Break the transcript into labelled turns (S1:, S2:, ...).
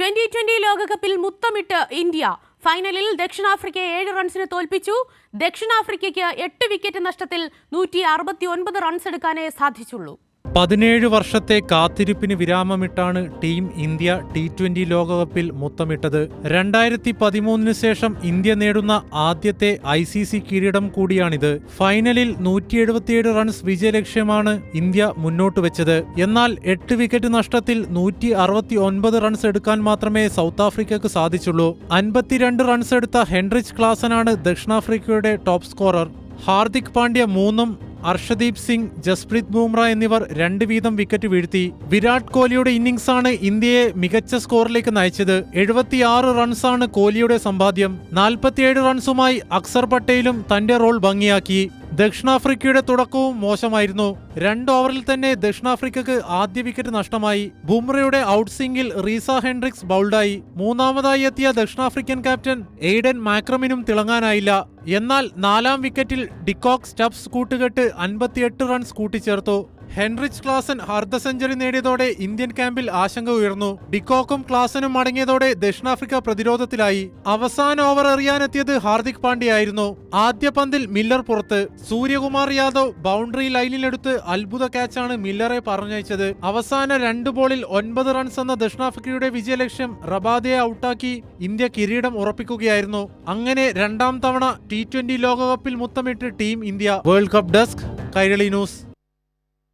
S1: 2020 ലോകകപ്പിൽ മുത്തമിട്ട് ഇന്ത്യ ഫൈനലിൽ ദക്ഷിണാഫ്രിക്കയെ 7 റൺസിന് തോൽപ്പിച്ചു. ദക്ഷിണാഫ്രിക്കയ്ക്ക് 8 വിക്കറ്റ് നഷ്ടത്തിൽ 169 റൺസ് എടുക്കാനേ സാധിച്ചുള്ളൂ.
S2: 17 വർഷത്തെ കാത്തിരിപ്പിന് വിരാമമിട്ടാണ് ടീം ഇന്ത്യ T20 ലോകകപ്പിൽ മുത്തമിട്ടത്. 2013 ശേഷം ഇന്ത്യ നേടുന്ന ആദ്യത്തെ ICC കിരീടം കൂടിയാണിത്. ഫൈനലിൽ 177 റൺസ് വിജയലക്ഷ്യമാണ് ഇന്ത്യ മുന്നോട്ട് വെച്ചത്. എന്നാൽ 8 വിക്കറ്റ് നഷ്ടത്തിൽ 169 റൺസ് എടുക്കാൻ മാത്രമേ സൗത്ത് ആഫ്രിക്കയ്ക്ക് സാധിച്ചുള്ളൂ. 52 റൺസ് എടുത്ത ഹെൻറിച്ച് ക്ലാസനാണ് ദക്ഷിണാഫ്രിക്കയുടെ ടോപ്പ് സ്കോറർ. ഹാർദിക് പാണ്ഡ്യ 3-ഉം അർഷദീപ് സിംഗ്, ജസ്പ്രീത് ബുംറ എന്നിവർ 2 വീതം വിക്കറ്റ് വീഴ്ത്തി. വിരാട് കോഹ്ലിയുടെ ഇന്നിംഗ്സാണ് ഇന്ത്യയെ മികച്ച സ്കോറിലേക്ക് നയിച്ചത്. 76 റൺസാണ് കോഹ്ലിയുടെ സമ്പാദ്യം. 47 റൺസുമായി അക്സർ പട്ടേലും തന്റെ റോൾ ഭംഗിയാക്കി. ദക്ഷിണാഫ്രിക്കയുടെ തുടക്കവും മോശമായിരുന്നു. 2 ഓവറിൽ തന്നെ ദക്ഷിണാഫ്രിക്കക്ക് ആദ്യ വിക്കറ്റ് നഷ്ടമായി. ബുംറയുടെ ഔട്ട്സ്വിംഗിൽ റീസ ഹെൻഡ്രിക്സ് ബൗൾഡായി. മൂന്നാമതായി എത്തിയ ദക്ഷിണാഫ്രിക്കൻ ക്യാപ്റ്റൻ എയ്ഡൻ മാക്രമിനും തിളങ്ങാനായില്ല. എന്നാൽ 4-ാം വിക്കറ്റിൽ ഡിക്കോക്ക് സ്റ്റബ്സ് കൂട്ടുകെട്ട് 58 റൺസ് കൂട്ടിച്ചേർത്തു. ഹെൻറിച്ച് ക്ലാസൻ അർദ്ധ സെഞ്ചുറി നേടിയതോടെ ഇന്ത്യൻ ക്യാമ്പിൽ ആശങ്ക ഉയർന്നു. ഡിക്കോക്കും ക്ലാസനും മടങ്ങിയതോടെ ദക്ഷിണാഫ്രിക്ക പ്രതിരോധത്തിലായി. അവസാന ഓവർ എറിയാനെത്തിയത് ഹാർദിക് പാണ്ഡ്യയായിരുന്നു. ആദ്യ പന്തിൽ മില്ലർ പുറത്ത്. സൂര്യകുമാർ യാദവ് ബൗണ്ടറി ലൈനിലെടുത്ത് അത്ഭുത ക്യാച്ചാണ് മില്ലറെ പറഞ്ഞയച്ചത്. അവസാന 2 ബോളിൽ 9 റൺസ് എന്ന ദക്ഷിണാഫ്രിക്കയുടെ വിജയലക്ഷ്യം റബാദയെ ഔട്ടാക്കി ഇന്ത്യ കിരീടം ഉറപ്പിക്കുകയായിരുന്നു. അങ്ങനെ 2ാം തവണ T20 ലോകകപ്പിൽ മുത്തമിട്ട് team India. World cup desk, Kairali news.